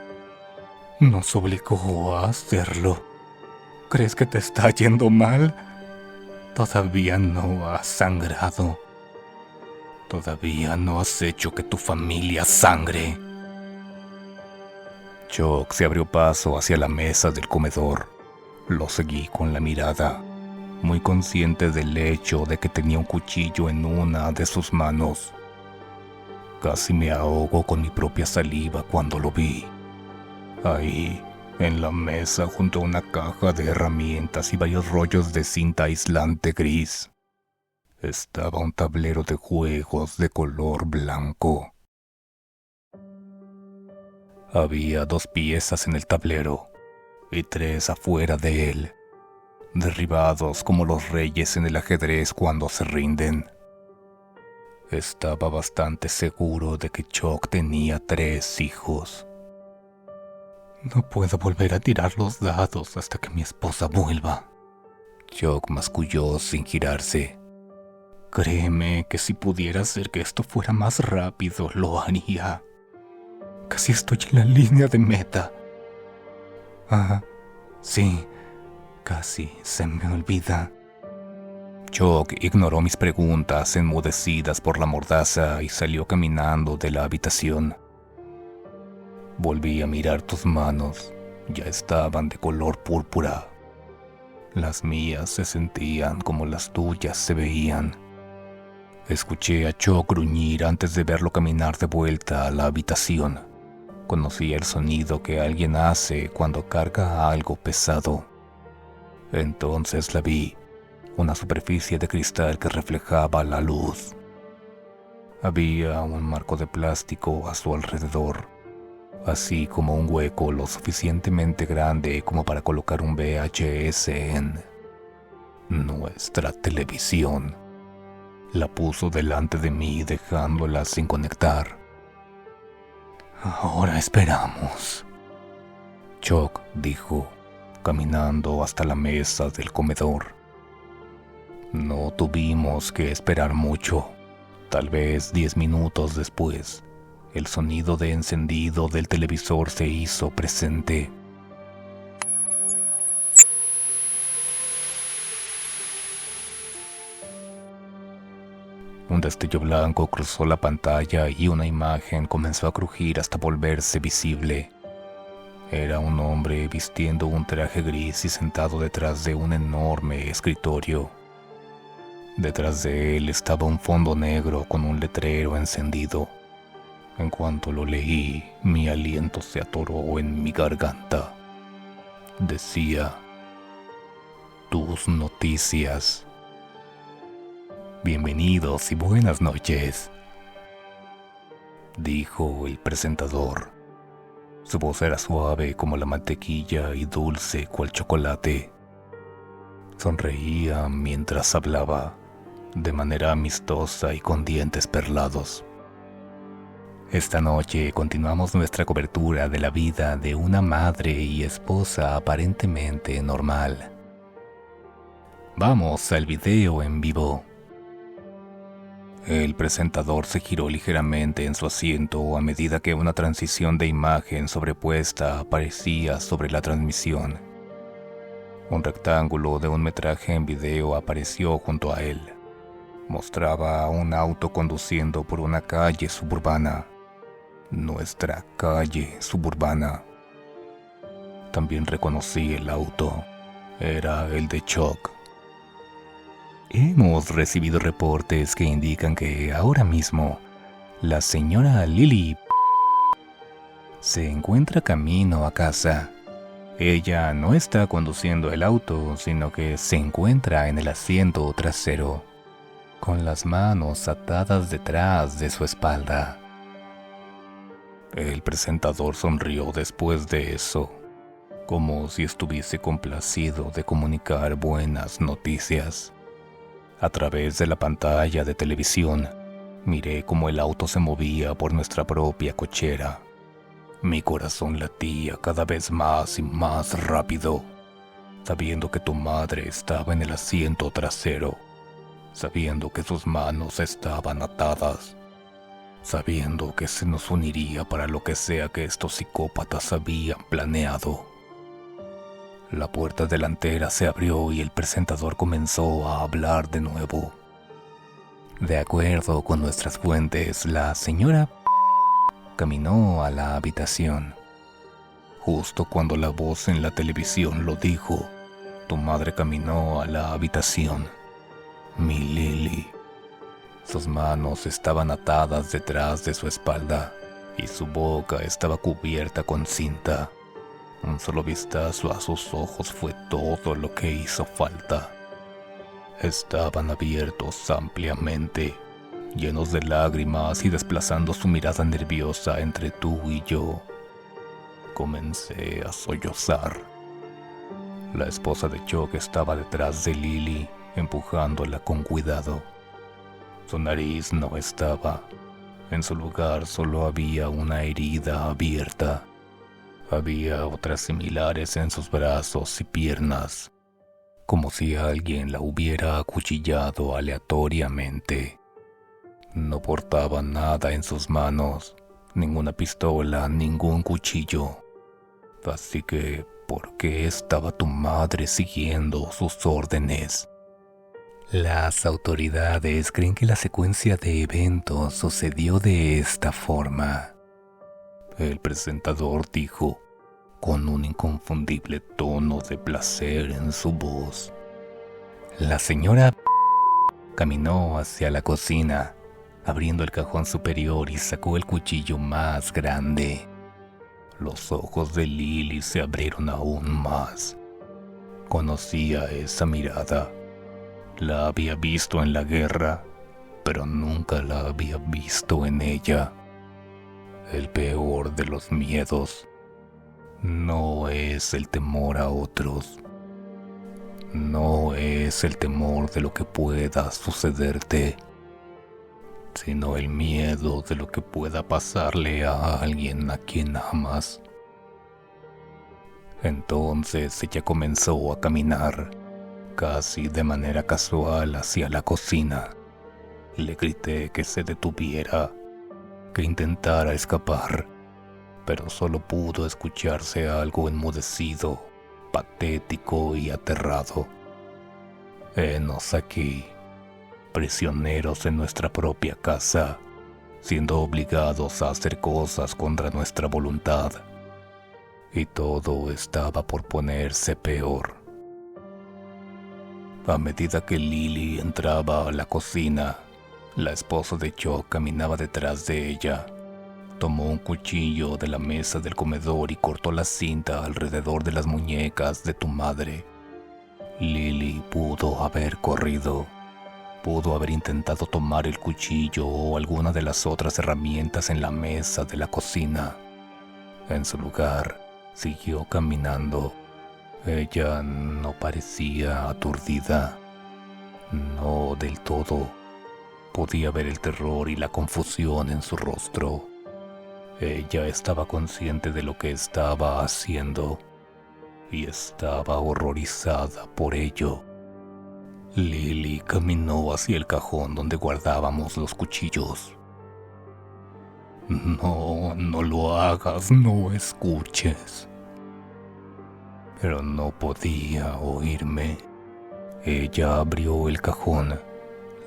Nos obligó a hacerlo. ¿Crees que te está yendo mal? Todavía no has sangrado. Todavía no has hecho que tu familia sangre. Chuck se abrió paso hacia la mesa del comedor. Lo seguí con la mirada, muy consciente del hecho de que tenía un cuchillo en una de sus manos. Casi me ahogo con mi propia saliva cuando lo vi. Ahí, en la mesa junto a una caja de herramientas y varios rollos de cinta aislante gris, estaba un tablero de juegos de color blanco. Había 2 piezas en el tablero y 3 afuera de él, derribados como los reyes en el ajedrez cuando se rinden. Estaba bastante seguro de que Chuck tenía 3 hijos. No puedo volver a tirar los dados hasta que mi esposa vuelva. Chuck masculló sin girarse. Créeme que si pudiera hacer que esto fuera más rápido, lo haría. Casi estoy en la línea de meta. Sí, casi se me olvida. Chuck ignoró mis preguntas enmudecidas por la mordaza y salió caminando de la habitación. Volví a mirar tus manos. Ya estaban de color púrpura. Las mías se sentían como las tuyas se veían. Escuché a Chuck gruñir antes de verlo caminar de vuelta a la habitación. Conocí el sonido que alguien hace cuando carga algo pesado. Entonces la vi, una superficie de cristal que reflejaba la luz. Había un marco de plástico a su alrededor, así como un hueco lo suficientemente grande como para colocar un VHS en nuestra televisión. La puso delante de mí dejándola sin conectar. Ahora esperamos, Chuck dijo, caminando hasta la mesa del comedor. No tuvimos que esperar mucho. Tal vez 10 minutos después, el sonido de encendido del televisor se hizo presente. Un destello blanco cruzó la pantalla y una imagen comenzó a crujir hasta volverse visible. Era un hombre vistiendo un traje gris y sentado detrás de un enorme escritorio. Detrás de él estaba un fondo negro con un letrero encendido. En cuanto lo leí, mi aliento se atoró en mi garganta. Decía: Tus noticias. Bienvenidos y buenas noches, dijo el presentador. Su voz era suave como la mantequilla y dulce cual chocolate. Sonreía mientras hablaba, de manera amistosa y con dientes perlados. Esta noche continuamos nuestra cobertura de la vida de una madre y esposa aparentemente normal. Vamos al video en vivo. El presentador se giró ligeramente en su asiento a medida que una transición de imagen sobrepuesta aparecía sobre la transmisión. Un rectángulo de un metraje en video apareció junto a él. Mostraba a un auto conduciendo por una calle suburbana. Nuestra calle suburbana. También reconocí el auto. Era el de Chuck. Hemos recibido reportes que indican que ahora mismo la señora Lily se encuentra camino a casa. Ella no está conduciendo el auto, sino que se encuentra en el asiento trasero, con las manos atadas detrás de su espalda. El presentador sonrió después de eso, como si estuviese complacido de comunicar buenas noticias. A través de la pantalla de televisión, miré cómo el auto se movía por nuestra propia cochera. Mi corazón latía cada vez más y más rápido, sabiendo que tu madre estaba en el asiento trasero, sabiendo que sus manos estaban atadas, sabiendo que se nos uniría para lo que sea que estos psicópatas habían planeado. La puerta delantera se abrió y el presentador comenzó a hablar de nuevo. De acuerdo con nuestras fuentes, la señora caminó a la habitación. Justo cuando la voz en la televisión lo dijo, tu madre caminó a la habitación. Mi Lily. Sus manos estaban atadas detrás de su espalda y su boca estaba cubierta con cinta. Un solo vistazo a sus ojos fue todo lo que hizo falta. Estaban abiertos ampliamente, llenos de lágrimas y desplazando su mirada nerviosa entre tú y yo. Comencé a sollozar. La esposa de Chuck estaba detrás de Lily, empujándola con cuidado. Su nariz no estaba. En su lugar solo había una herida abierta. Había otras similares en sus brazos y piernas, como si alguien la hubiera acuchillado aleatoriamente. No portaba nada en sus manos, ninguna pistola, ningún cuchillo. Así que, ¿por qué estaba tu madre siguiendo sus órdenes? Las autoridades creen que la secuencia de eventos sucedió de esta forma. El presentador dijo, con un inconfundible tono de placer en su voz. La señora caminó hacia la cocina, abriendo el cajón superior y sacó el cuchillo más grande. Los ojos de Lily se abrieron aún más. Conocía esa mirada. La había visto en la guerra, pero nunca la había visto en ella. El peor de los miedos no es el temor a otros. No es el temor de lo que pueda sucederte, sino el miedo de lo que pueda pasarle a alguien a quien amas. Entonces ella comenzó a caminar, casi de manera casual, hacia la cocina. Le grité que se detuviera, que intentara escapar, pero solo pudo escucharse algo enmudecido, patético y aterrado. Henos aquí. prisioneros en nuestra propia casa, siendo obligados a hacer cosas contra nuestra voluntad. Y todo estaba por ponerse peor. A medida que Lily entraba a la cocina, la esposa de Chuck caminaba detrás de ella. Tomó un cuchillo de la mesa del comedor y cortó la cinta alrededor de las muñecas de tu madre. Lily pudo haber corrido. Pudo haber intentado tomar el cuchillo o alguna de las otras herramientas en la mesa de la cocina. En su lugar, siguió caminando. Ella no parecía aturdida. No del todo. Podía ver el terror y la confusión en su rostro. Ella estaba consciente de lo que estaba haciendo y estaba horrorizada por ello. Lily caminó hacia el cajón donde guardábamos los cuchillos. No, no lo hagas, no escuches. Pero no podía oírme. Ella abrió el cajón.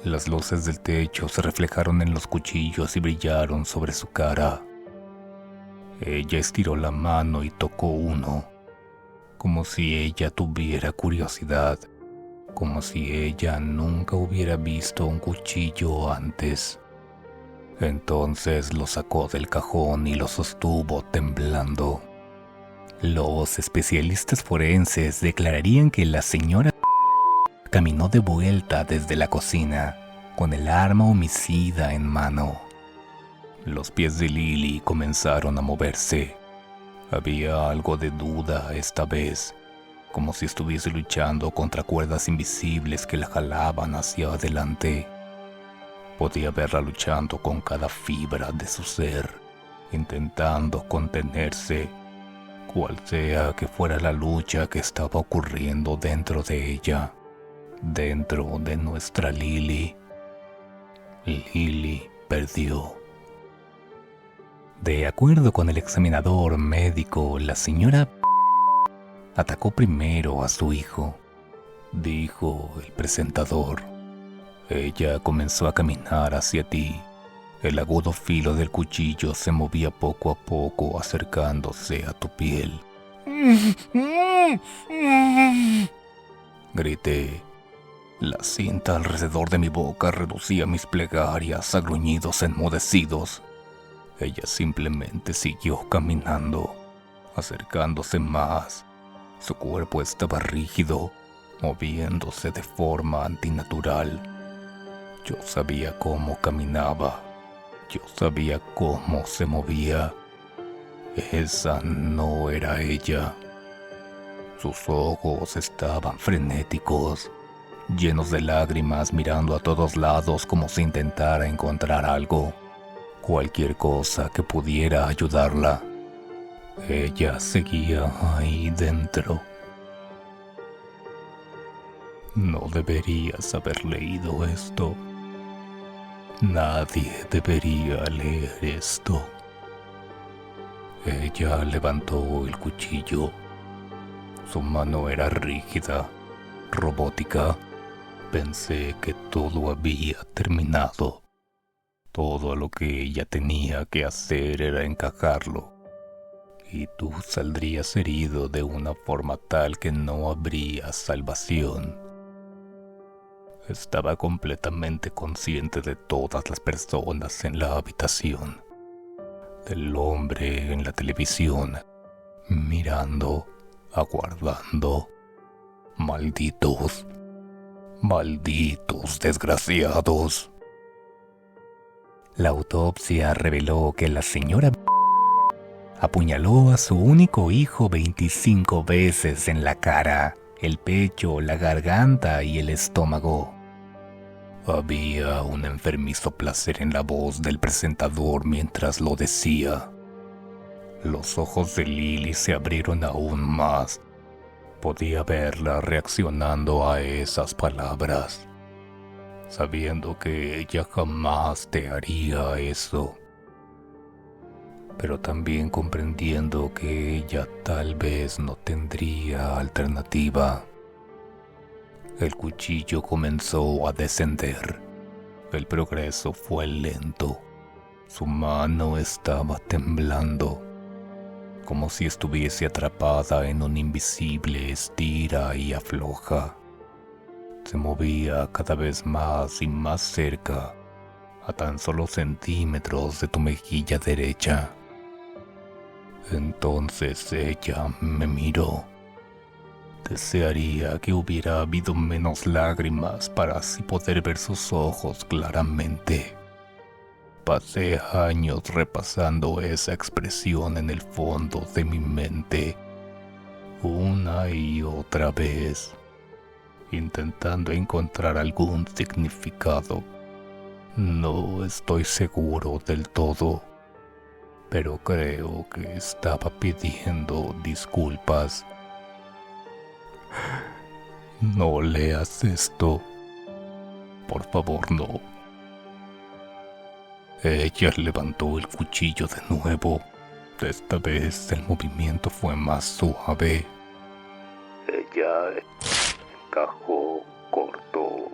Las luces del techo se reflejaron en los cuchillos y brillaron sobre su cara. Ella estiró la mano y tocó uno, como si ella tuviera curiosidad, como si ella nunca hubiera visto un cuchillo antes. Entonces lo sacó del cajón y lo sostuvo temblando. Los especialistas forenses declararían que la señora caminó de vuelta desde la cocina, con el arma homicida en mano. Los pies de Lily comenzaron a moverse. Había algo de duda esta vez, como si estuviese luchando contra cuerdas invisibles que la jalaban hacia adelante. Podía verla luchando con cada fibra de su ser, intentando contenerse, cual sea que fuera la lucha que estaba ocurriendo dentro de ella, dentro de nuestra Lily. Lily perdió. De acuerdo con el examinador médico, la señora atacó primero a su hijo, dijo el presentador. Ella comenzó a caminar hacia ti. El agudo filo del cuchillo se movía poco a poco acercándose a tu piel. Grité. La cinta alrededor de mi boca reducía mis plegarias a gruñidos enmudecidos. Ella simplemente siguió caminando, acercándose más. Su cuerpo estaba rígido, moviéndose de forma antinatural. Yo sabía cómo caminaba. Yo sabía cómo se movía. Esa no era ella. Sus ojos estaban frenéticos, llenos de lágrimas, mirando a todos lados como si intentara encontrar algo. Cualquier cosa que pudiera ayudarla. Ella seguía ahí dentro. No deberías haber leído esto. Nadie debería leer esto. Ella levantó el cuchillo. Su mano era rígida, robótica. Pensé que todo había terminado. Todo lo que ella tenía que hacer era encajarlo, y tú saldrías herido de una forma tal que no habría salvación. Estaba completamente consciente de todas las personas en la habitación, del hombre en la televisión, mirando, aguardando. Malditos, malditos desgraciados. La autopsia reveló que la señora apuñaló a su único hijo 25 veces en la cara, el pecho, la garganta y el estómago. Había un enfermizo placer en la voz del presentador mientras lo decía. Los ojos de Lily se abrieron aún más. Podía verla reaccionando a esas palabras, sabiendo que ella jamás te haría eso, pero también comprendiendo que ella tal vez no tendría alternativa. El cuchillo comenzó a descender. El progreso fue lento. Su mano estaba temblando, como si estuviese atrapada en un invisible estira y afloja. Se movía cada vez más y más cerca, a tan solo centímetros de tu mejilla derecha. Entonces ella me miró. Desearía que hubiera habido menos lágrimas para así poder ver sus ojos claramente. Pasé años repasando esa expresión en el fondo de mi mente, una y otra vez, intentando encontrar algún significado. No estoy seguro del todo, pero creo que estaba pidiendo disculpas. No leas esto. Por favor, no. Ella levantó el cuchillo de nuevo. Esta vez el movimiento fue más suave. Ella encajó corto.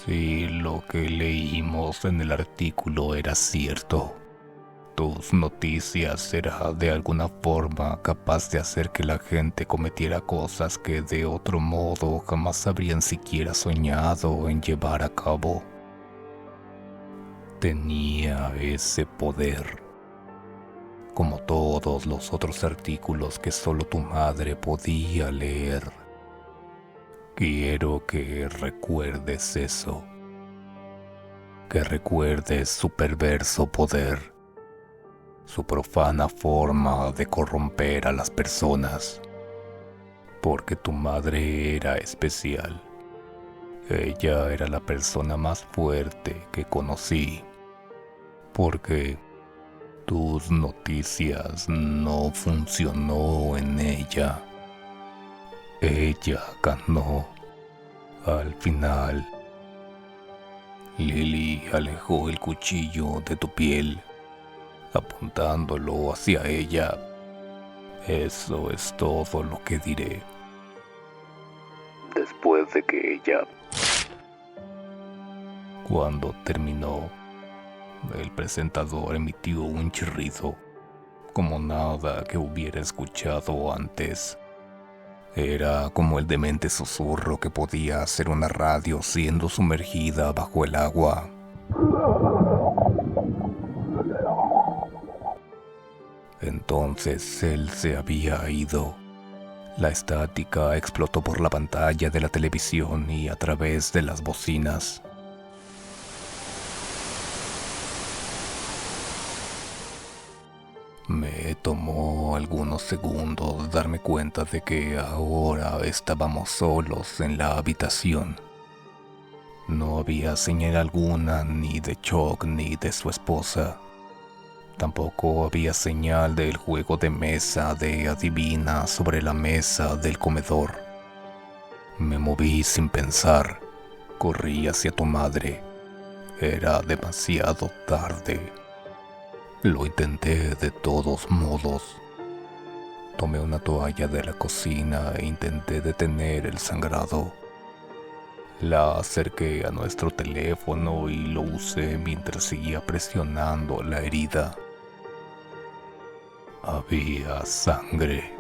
Si lo que leímos en el artículo era cierto, tus noticias eran de alguna forma capaz de hacer que la gente cometiera cosas que de otro modo jamás habrían siquiera soñado en llevar a cabo. Tenía ese poder, como todos los otros artículos que solo tu madre podía leer. Quiero que recuerdes eso, que recuerdes su perverso poder, su profana forma de corromper a las personas, porque tu madre era especial. Ella era la persona más fuerte que conocí, porque tus noticias no funcionó en ella. Ella ganó. Al final, Lily alejó el cuchillo de tu piel, apuntándolo hacia ella. Eso es todo lo que diré. Después de que ella... Cuando terminó, el presentador emitió un chirrido, como nada que hubiera escuchado antes. Era como el demente susurro que podía hacer una radio siendo sumergida bajo el agua. Entonces él se había ido. La estática explotó por la pantalla de la televisión y a través de las bocinas. Me tomó algunos segundos darme cuenta de que ahora estábamos solos en la habitación. No había señal alguna ni de Chuck ni de su esposa. Tampoco había señal del juego de mesa de adivina sobre la mesa del comedor. Me moví sin pensar. Corrí hacia tu madre. Era demasiado tarde. Lo intenté de todos modos. Tomé una toalla de la cocina e intenté detener el sangrado. La acerqué a nuestro teléfono y lo usé mientras seguía presionando la herida. Había sangre,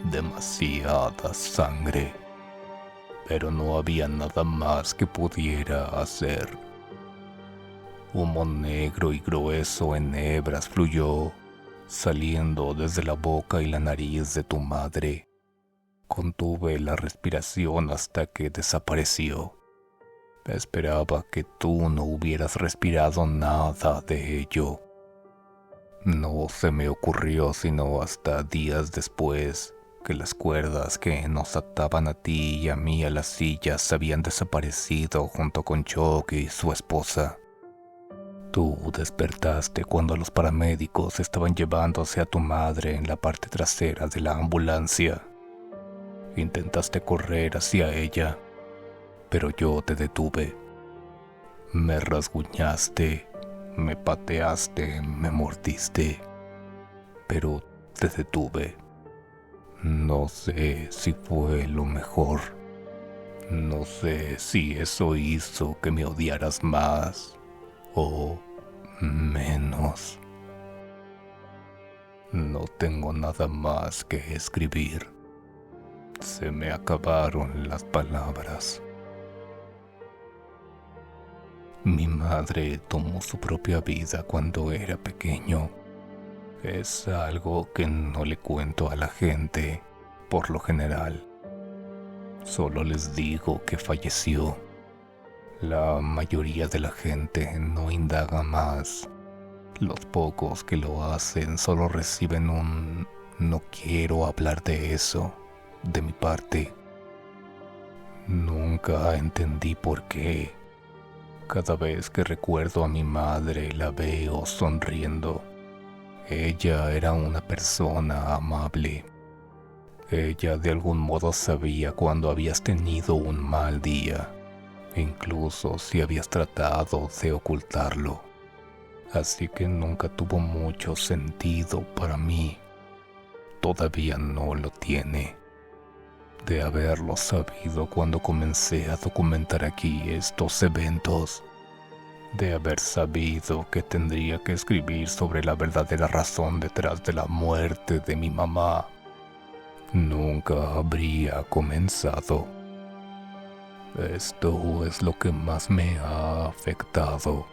demasiada sangre, pero no había nada más que pudiera hacer. Humo negro y grueso en hebras fluyó, saliendo desde la boca y la nariz de tu madre. Contuve la respiración hasta que desapareció. Esperaba que tú no hubieras respirado nada de ello. No se me ocurrió sino hasta días después que las cuerdas que nos ataban a ti y a mí a las sillas habían desaparecido junto con Chuck y su esposa. Tú despertaste cuando los paramédicos estaban llevándose a tu madre en la parte trasera de la ambulancia. Intentaste correr hacia ella, pero yo te detuve. Me rasguñaste, me pateaste, me mordiste, pero te detuve. No sé si fue lo mejor. No sé si eso hizo que me odiaras más o menos. No tengo nada más que escribir. Se me acabaron las palabras. Mi madre tomó su propia vida cuando era pequeño. Es algo que no le cuento a la gente, por lo general. Solo les digo que falleció. La mayoría de la gente no indaga más. Los pocos que lo hacen solo reciben un "no quiero hablar de eso" de mi parte. Nunca entendí por qué. Cada vez que recuerdo a mi madre la veo sonriendo. Ella era una persona amable. Ella de algún modo sabía cuando habías tenido un mal día, incluso si habías tratado de ocultarlo. Así que nunca tuvo mucho sentido para mí. Todavía no lo tiene. De haberlo sabido cuando comencé a documentar aquí estos eventos, de haber sabido que tendría que escribir sobre la verdadera razón detrás de la muerte de mi mamá, nunca habría comenzado. Esto es lo que más me ha afectado.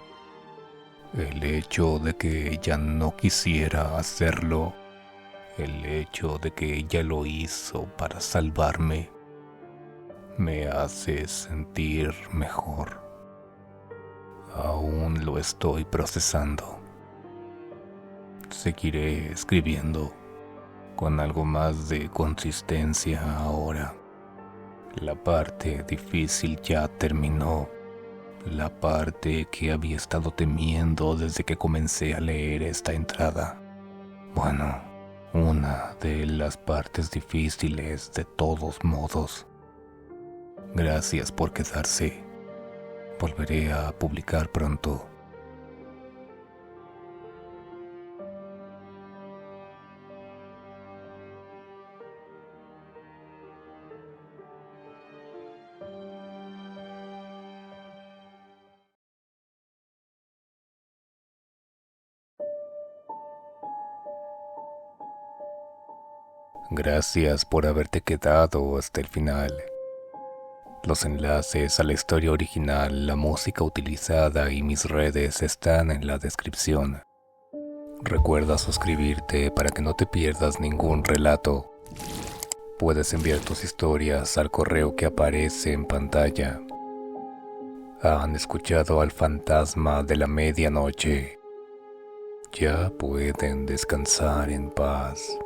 El hecho de que ella no quisiera hacerlo. El hecho de que ella lo hizo para salvarme. Me hace sentir mejor. Aún lo estoy procesando. Seguiré escribiendo con algo más de consistencia ahora. La parte difícil ya terminó. La parte que había estado temiendo desde que comencé a leer esta entrada. Bueno, una de las partes difíciles de todos modos. Gracias por quedarse. Volveré a publicar pronto. Gracias por haberte quedado hasta el final. Los enlaces a la historia original, la música utilizada y mis redes están en la descripción. Recuerda suscribirte para que no te pierdas ningún relato. Puedes enviar tus historias al correo que aparece en pantalla. ¿Han escuchado al fantasma de la medianoche? Ya pueden descansar en paz.